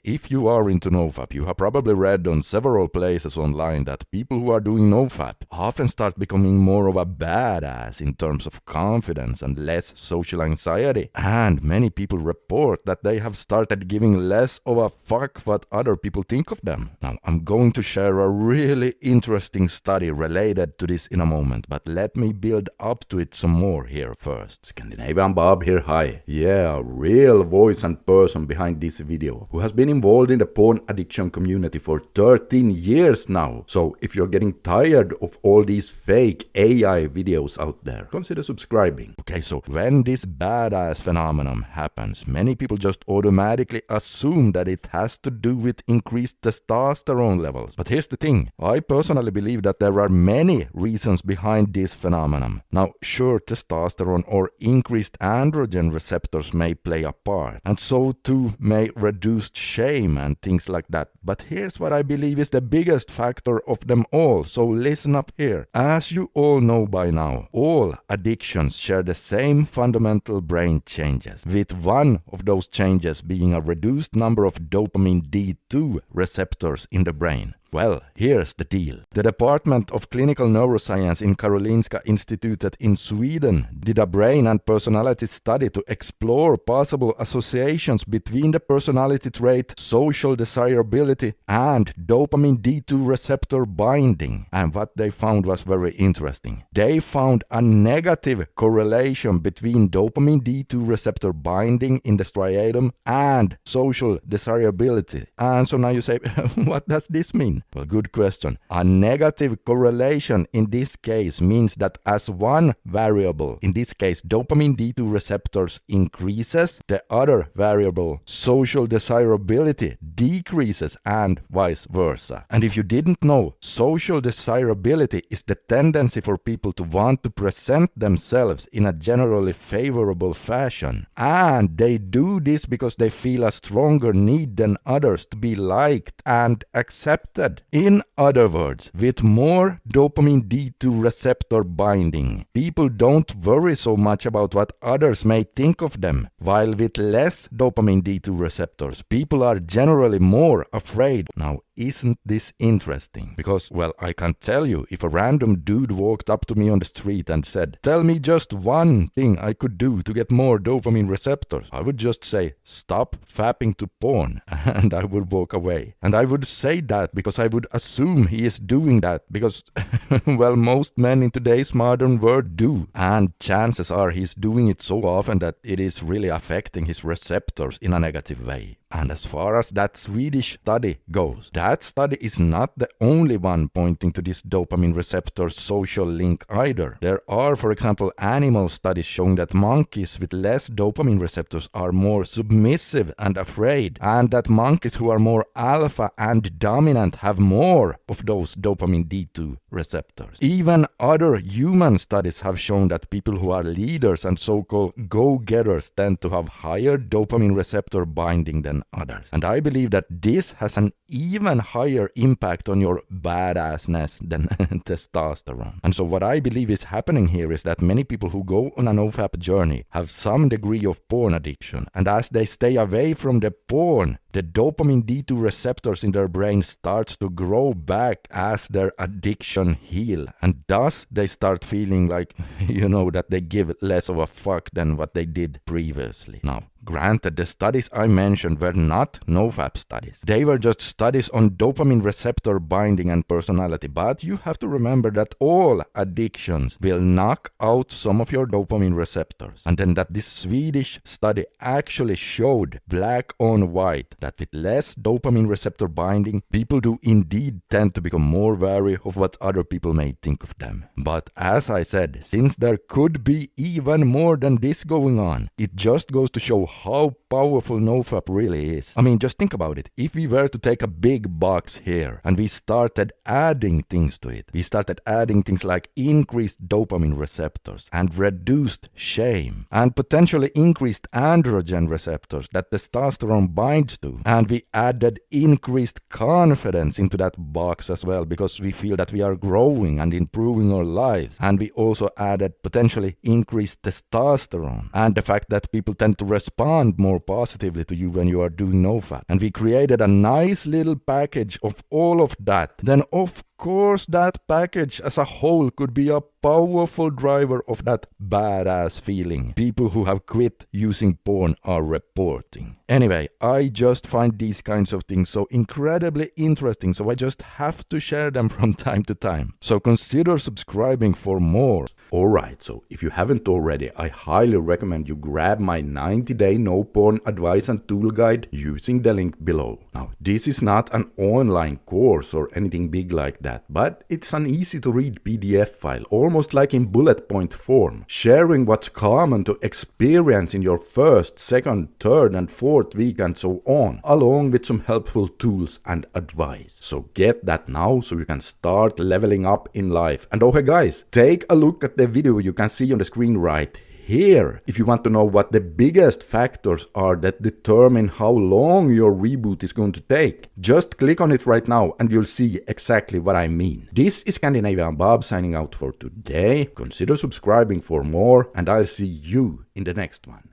If you are into NoFap, you have probably read on several places online that people who are doing NoFap often start becoming more of a badass in terms of confidence and less social anxiety. And many people report that they have started giving less of a fuck what other people think of them. Now, I'm going to share a really interesting study related to this in a moment, but let me build up to it some more here first. Scandinavian Bob here, hi. Yeah, a real voice and person behind this video, who has been involved in the porn addiction community for 13 years now. So if you're getting tired of all these fake AI videos out there, consider subscribing. Okay, so when this badass phenomenon happens, many people just automatically assume that it has to do with increased testosterone levels. But here's the thing, I personally believe that there are many reasons behind this phenomenon. Now, sure, testosterone or increased androgen receptors may play a part, and so too may reduced shame and things like that. But here's what I believe is the biggest factor of them all, so listen up here. As you all know by now, all addictions share the same fundamental brain changes, with one of those changes being a reduced number of dopamine D2 receptors in the brain. Well, here's the deal. The Department of Clinical Neuroscience in Karolinska Institutet in Sweden did a brain and personality study to explore possible associations between the personality trait social desirability and dopamine D2 receptor binding. And what they found was very interesting. They found a negative correlation between dopamine D2 receptor binding in the striatum and social desirability. And so now you say, what does this mean? Well, good question. A negative correlation in this case means that as one variable, in this case dopamine D2 receptors increases, the other variable, social desirability, decreases, and vice versa. And if you didn't know, social desirability is the tendency for people to want to present themselves in a generally favorable fashion. And they do this because they feel a stronger need than others to be liked and accepted. In other words, with more dopamine D2 receptor binding, people don't worry so much about what others may think of them, while with less dopamine D2 receptors, people are generally more afraid. Now, isn't this interesting? Because, well, I can't tell you, if a random dude walked up to me on the street and said, tell me just one thing I could do to get more dopamine receptors, I would just say, stop fapping to porn, and I would walk away. And I would say that because I would assume he is doing that because, well, most men in today's modern world do. And chances are he's doing it so often that it is really affecting his receptors in a negative way. And as far as that Swedish study goes, that study is not the only one pointing to this dopamine receptor social link either. There are, for example, animal studies showing that monkeys with less dopamine receptors are more submissive and afraid, and that monkeys who are more alpha and dominant have more of those dopamine D2 receptors. Even other human studies have shown that people who are leaders and so-called go-getters tend to have higher dopamine receptor binding than others. And I believe that this has an even higher impact on your badassness than testosterone. And so what I believe is happening here is that many people who go on a NoFap journey have some degree of porn addiction, and as they stay away from the porn, the dopamine D2 receptors in their brain starts to grow back as their addiction heal, and thus they start feeling like, that they give less of a fuck than what they did previously. Now, granted, the studies I mentioned were not NoFap studies. They were just studies on dopamine receptor binding and personality, but you have to remember that all addictions will knock out some of your dopamine receptors. And then that this Swedish study actually showed black on white that with less dopamine receptor binding, people do indeed tend to become more wary of what other people may think of them. But as I said, since there could be even more than this going on, it just goes to show how powerful NoFap really is. I mean, just think about it. If we were to take a big box here and we started adding things to it, we started adding things like increased dopamine receptors and reduced shame and potentially increased androgen receptors that testosterone binds to, and we added increased confidence into that box as well because we feel that we are growing and improving our lives, and we also added potentially increased testosterone and the fact that people tend to respond respond more positively to you when you are doing NoFap. And we created a nice little package of all of that. Then of course that package as a whole could be a powerful driver of that badass feeling people who have quit using porn are reporting. Anyway, I just find these kinds of things so incredibly interesting, so I just have to share them from time to time. So consider subscribing for more. Alright, so if you haven't already, I highly recommend you grab my 90-day no porn advice and tool guide using the link below. Now, this is not an online course or anything big like that, but it's an easy to read PDF file, almost like in bullet point form, sharing what's common to experience in your first, second, third and fourth week and so on, along with some helpful tools and advice. So get that now so you can start leveling up in life. And okay guys, take a look at the video you can see on the screen right here if you want to know what the biggest factors are that determine how long your reboot is going to take. Just click on it right now and you'll see exactly what I mean. This is Scandinavian Bob signing out for today. Consider subscribing for more and I'll see you in the next one.